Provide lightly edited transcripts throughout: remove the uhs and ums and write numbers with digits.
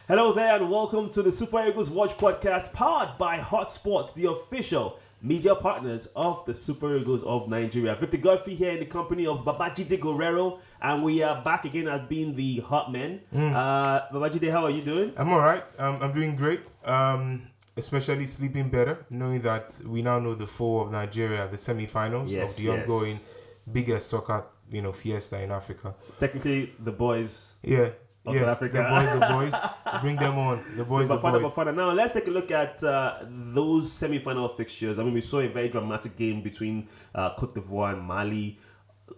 Hello there and welcome to the Super Eagles Watch podcast powered by Hotsports, the official media partners of the Super Eagles of Nigeria. Victor Godfrey here in the company of Babajide Guerrero, and we are back again as being the hot men. Babajide, how are you doing? I'm alright. I'm doing great. Especially sleeping better, knowing that we now know the four of Nigeria, the semi-finals of the ongoing biggest soccer, fiesta in Africa. So technically, the boys. Yeah. Of yes, Africa. the boys. Bring them on. The boys. Now, let's take a look at those semi-final fixtures. I mean, we saw a very dramatic game between Cote d'Ivoire and Mali.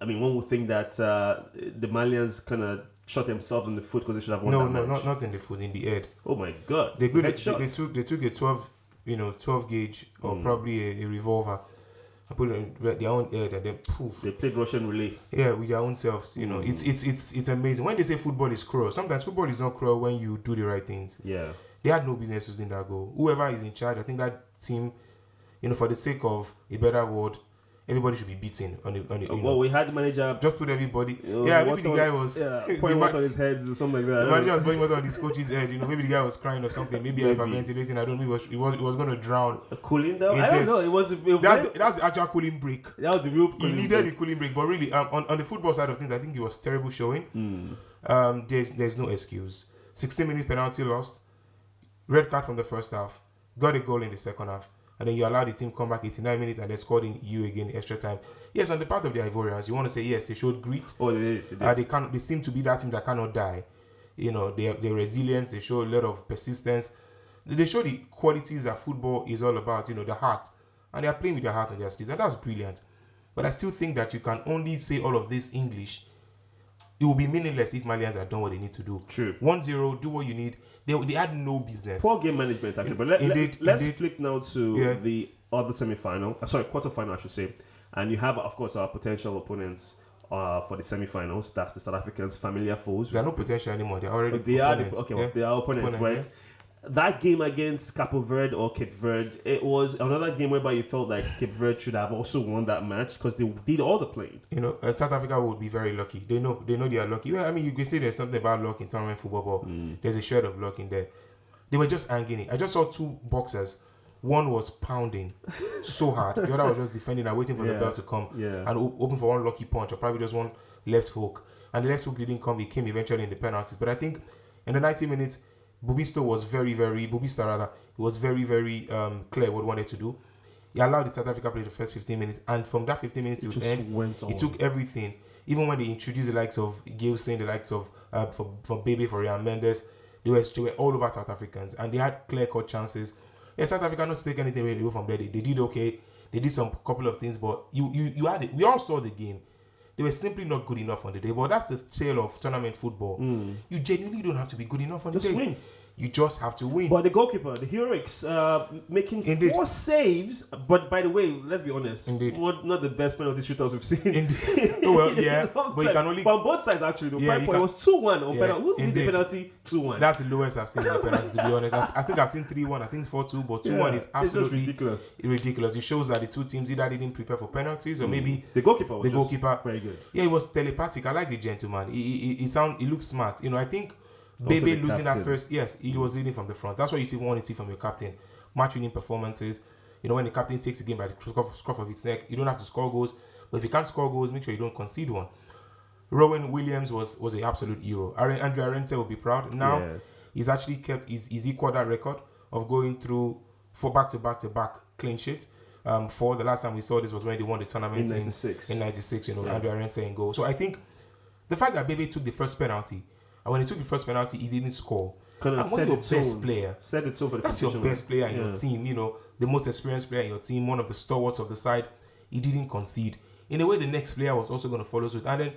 I mean, one would think that the Malians kind of shot themselves in the foot because they should have won that match. Not in the foot, in the head. Oh my God! They took a 12 gauge or probably a revolver. I put it in their own head and then poof. They played Russian roulette. Yeah, with their own selves. It's amazing. When they say football is cruel, sometimes football is not cruel when you do the right things. Yeah. They had no business using that goal. Whoever is in charge, I think that team, for the sake of a better word, everybody should be beaten on the. Well, we had the manager just put everybody. Maybe the guy was pouring water on his head or something like that. The manager was pouring water on his coach's head. Maybe the guy was crying or something. Maybe hyperventilating. I don't know. He was going to drown. A cooling down. I don't know. It was. That's the actual cooling break. That was the real. He needed the cooling break, but really, on the football side of things, I think it was terrible showing. There's no excuse. 16 minutes penalty lost. Red card from the first half. Got a goal in the second half. And then you allow the team come back 89 minutes and they scored in you again extra time. Yes, on the part of the Ivorians, you want to say yes, they showed grit. Oh, they did. They seem to be that team that cannot die. Their resilience. They show a lot of persistence. They show the qualities that football is all about. The heart, and they are playing with their heart on their sleeves, and that's brilliant. But I still think that you can only say all of this English. It will be meaningless if Malians have done what they need to do. True. 1-0, do what you need. They had no business. Poor game management, actually. But let's flip now to the other semi-final. Quarter-final, I should say. And you have, of course, our potential opponents for the semi-finals. That's the South Africans, familiar foes. They're not potential anymore. They're already they opponents. They are opponents, right? Yeah. That game against Cape Verde, it was another game whereby you felt like Cape Verde should have also won that match because they did all the playing. South Africa would be very lucky. They know they are lucky. Well, I mean, you can say there's something about luck in tournament football, but there's a shred of luck in there. They were just hanging it. I just saw two boxers. One was pounding so hard. The other was just defending and waiting for the bell to come and open for one lucky punch or probably just one left hook. And the left hook didn't come. It came eventually in the penalties. But I think in the 90 minutes, Bubista was very, very clear what he wanted to do. He allowed the South Africa play the first 15 minutes, and from that 15 minutes to the end, he took everything. Even when they introduced the likes of Gilson, the likes of for Baby, for Ryan Mendes, they were all over South Africans, and they had clear-cut chances. Yeah, South Africa not to take anything away from there. They did okay. They did some couple of things, but you had it. We all saw the game. They were simply not good enough on the day. But that's the tale of tournament football. You genuinely don't have to be good enough on the day. Just win. You just have to win. But the goalkeeper, the heroics, making 4 saves. But by the way, let's be honest. Indeed. Not the best penalty shooters we've seen. Indeed. Well, yeah. But you can only... From both sides, actually. The point was 2-1 on penalty. Who missed the penalty? 2-1. That's the lowest I've seen in the penalty, to be honest. I think I've seen 3-1. I think 4-2. But 2-1 is absolutely ridiculous. It shows that the two teams either didn't prepare for penalties or maybe... The goalkeeper was very good. Yeah, he was telepathic. I like the gentleman. He looks smart. I think... Baby losing that first, yes, he was leading from the front. That's what you want to see from your captain. Match-winning performances. When the captain takes the game by the scruff of his neck, you don't have to score goals. But if you can't score goals, make sure you don't concede one. Rowan Williams was an absolute hero. Andrew Arense will be proud. Now, he's actually he's equaled that record of going through 4 back-to-back clean sheets. For the last time we saw this was when they won the tournament in 96. Andrew Arense in goal. So I think the fact that Baby took the first penalty, and when he took the first penalty, he didn't score. Kind of your best player. Said it so for the That's your best player in your team. The most experienced player in your team, one of the stalwarts of the side. He didn't concede. In a way, the next player was also going to follow suit. And then,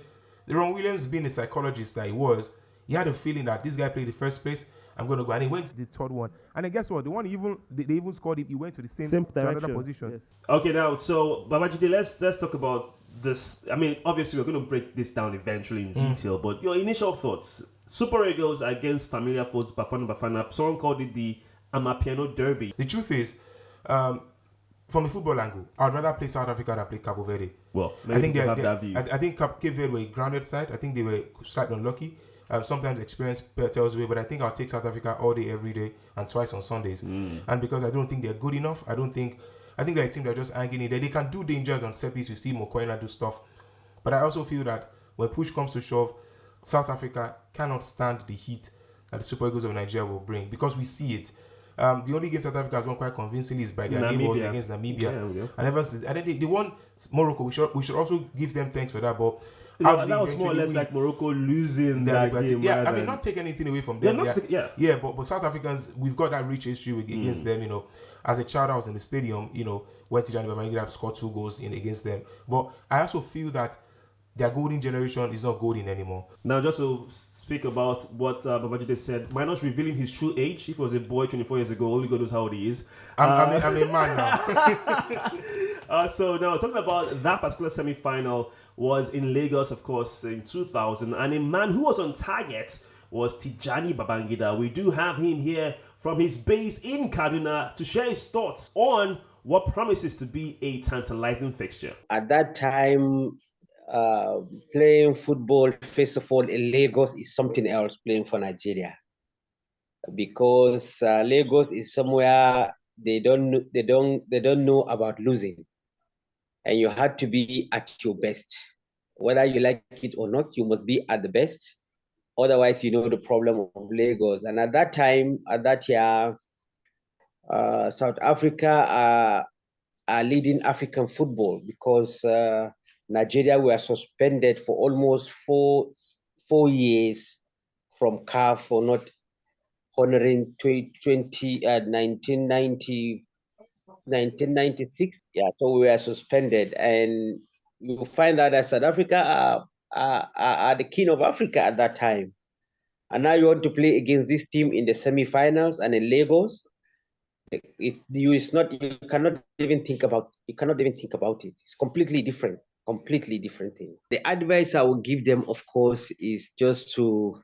Ron Williams, being the psychologist that he had a feeling that this guy played the first place. I'm going to go. And he went to the third one. And then guess what? The one they even scored, he went to the same direction. To another position. Yes. Okay, now, so Babajide, let's talk about this. I mean, obviously, we're going to break this down eventually in detail. But your initial thoughts. Super Eagles against familiar foes, Bafana. Someone called it the Amapiano Derby. The truth is, from a football angle, I'd rather play South Africa than play Cabo Verde. Well, maybe I think that view. I think Cape Verde were a grounded side. I think they were slightly unlucky. Sometimes experience tells me, but I think I'll take South Africa all day, every day, and twice on Sundays. And because I don't think they're good enough, I think they're a team that just hanging in there. They can do dangers on set piece. We see Mokoena do stuff. But I also feel that when push comes to shove, South Africa cannot stand the heat that the Super Eagles of Nigeria will bring, because we see it. The only game South Africa has won quite convincingly is by their game was against Namibia. Yeah. And ever since, and then they won Morocco. We should also give them thanks for that. But that was more or less like Morocco losing that game. Yeah, I mean, not take anything away from them. But South Africans, we've got that rich history against them. You know, as a child, I was in the stadium. You know, went to Johnny Babangida, scored 2 goals against them. But I also feel that their golden generation is not golden anymore. Now, just to speak about what Babajide said, minus revealing his true age. If he was a boy 24 years ago, only God knows how old he is. I'm a man now. So now, talking about that particular semi-final was in Lagos, of course, in 2000. And a man who was on target was Tijani Babangida. We do have him here from his base in Kaduna to share his thoughts on what promises to be a tantalizing fixture. At that time, playing football, first of all, in Lagos is something else playing for Nigeria, because Lagos is somewhere they don't know about losing, and you had to be at your best, whether you like it or not. You must be at the best, otherwise you know the problem of Lagos. And at that time, at that year, South Africa are leading African football, because Nigeria were suspended for almost four years from CAF for not honoring 1996. Yeah, so we were suspended, and you find out that South Africa are the king of Africa at that time. And now you want to play against this team in the semi-finals and in Lagos. You cannot even think about it. It's completely different thing. The advice I would give them, of course, is just to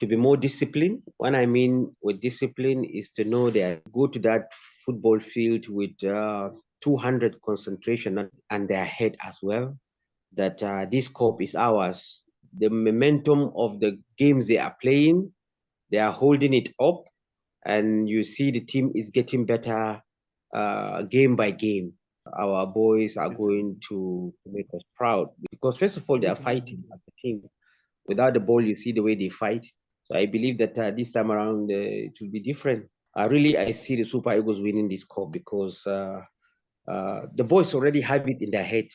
be more disciplined. What I mean with discipline is to know that go to that football field with 200 concentration and their head as well, that this cup is ours. The momentum of the games they are playing, they are holding it up, and you see the team is getting better game by game. Our boys are going to make us proud, because first of all, they are fighting as a team. Without the ball, you see the way they fight. So I believe that this time around it will be different. I see the Super Eagles winning this cup, because the boys already have it in their head.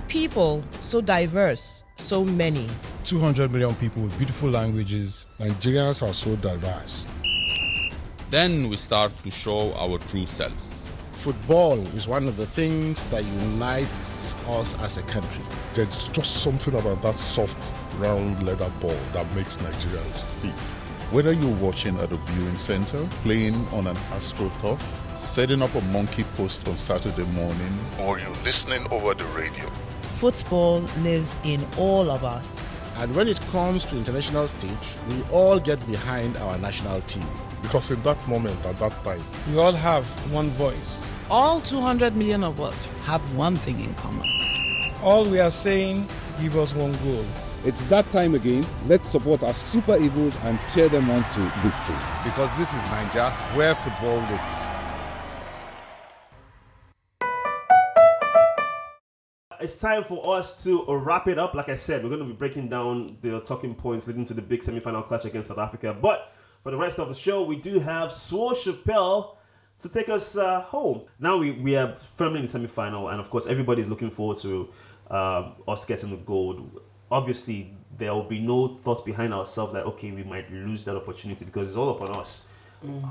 People, so diverse, so many. 200 million people with beautiful languages. Nigerians are so diverse. Then we start to show our true selves. Football is one of the things that unites us as a country. There's just something about that soft, round leather ball that makes Nigerians speak. Whether you're watching at a viewing center, playing on an AstroTurf, setting up a monkey post on Saturday morning, or you're listening over the radio, Football lives in all of us. And when it comes to international stage, we all get behind our national team. Because in that moment, at that time, we all have one voice. All 200 million of us have one thing in common. All we are saying, give us one goal. It's that time again. Let's support our Super Eagles and cheer them on to victory. Because this is Nigeria, where football lives. It's time for us to wrap it up. Like I said, we're going to be breaking down the talking points leading to the big semi-final clash against South Africa. But for the rest of the show, we do have Swore Chappelle to take us home. Now we are firmly in the semi-final, and of course, everybody is looking forward to us getting the gold. Obviously, there will be no thought behind ourselves that, okay, we might lose that opportunity, because it's all upon us.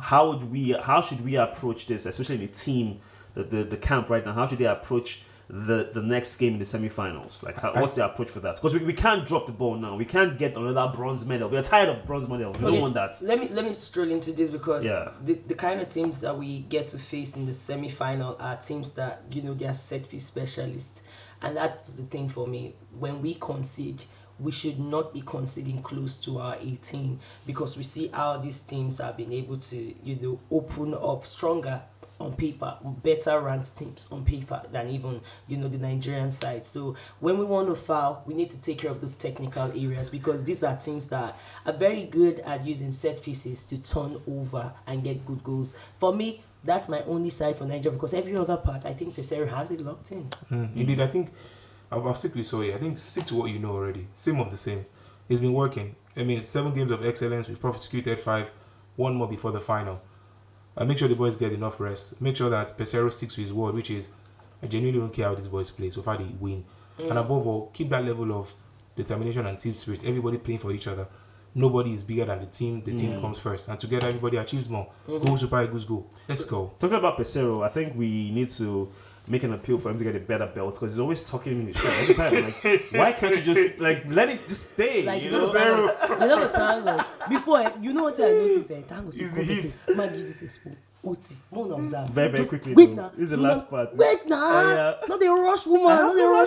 how should we approach this, especially in the team, the camp right now? How should they approach the next game in the semi-finals? Like, what's the approach for that? Because we can't drop the ball now. We can't get another bronze medal. We're tired of bronze medals. We don't want that. Let me stroll into this because the kind of teams that we get to face in the semi-final are teams that, they are set-piece specialists. And that's the thing for me. When we concede, we should not be conceding close to our 18 because we see how these teams have been able to, open up stronger on paper, better ranked teams on paper than even, the Nigerian side. So when we want to foul, we need to take care of those technical areas because these are teams that are very good at using set pieces to turn over and get good goals. For me, that's my only side for Nigeria because every other part, I think Pesero has it locked in. Indeed, I think I'll stick with Soye. I think stick to what you know already. Same of the same. It's been working. 7 games of excellence. We've prosecuted 5. 1 more before the final. Make sure the boys get enough rest. Make sure that Pesero sticks to his word, which is, I genuinely don't care how these boys play. So far, they win. And above all, keep that level of determination and team spirit. Everybody playing for each other. Nobody is bigger than the team. The team comes first. And together, everybody achieves more. Go, Super Eagles, go. Let's go. Talking about Pesero, I think we need to make an appeal for him to get a better belt because he's always talking in the show every time. Like, why can't you just let it just stay? Like, the time, like, before, what I noticed? Man, you just explain. Very, very quickly. Wait now. This is the last part. Wait now. Not the rush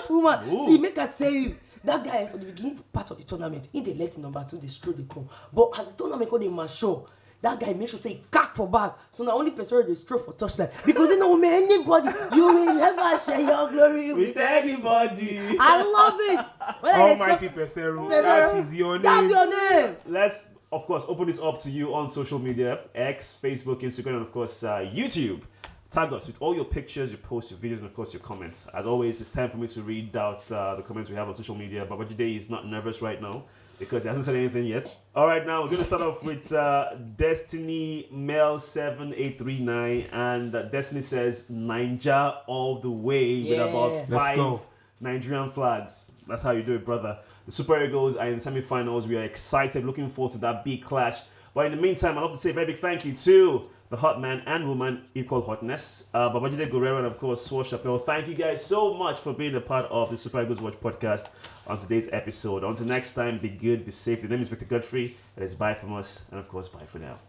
woman. Ooh. See, make I tell you. That guy, for the beginning part of the tournament, he did let number 2, they stroll the come. But as the tournament called him mature, that guy made sure say cack for back. So now only person they stroll for touchline. Because anybody, you will never share your glory with anybody. I love it. Almighty Pesero, that is your name. That's your name. Let's, of course, open this up to you on social media, X, Facebook, Instagram, and of course, YouTube. Tag us with all your pictures, your posts, your videos, and of course your comments. As always, it's time for me to read out the comments we have on social media. Babajide is not nervous right now because he hasn't said anything yet. All right, now we're going to start off with Destiny Mel 7839, and Destiny says Ninja all the way with about 5 Nigerian flags. That's how you do it, brother. The Super Eagles are in the semi-finals. We are excited, looking forward to that big clash. But in the meantime, I'd love to say a very big thank you to the hot man and woman equal hotness, Babajide Guerrero, and of course Swash Chappelle. Thank you guys so much for being a part of the Super Eagles Watch podcast on today's episode. Until next time, be good, be safe. The name is Victor Godfrey. It is bye from us, and of course bye for now.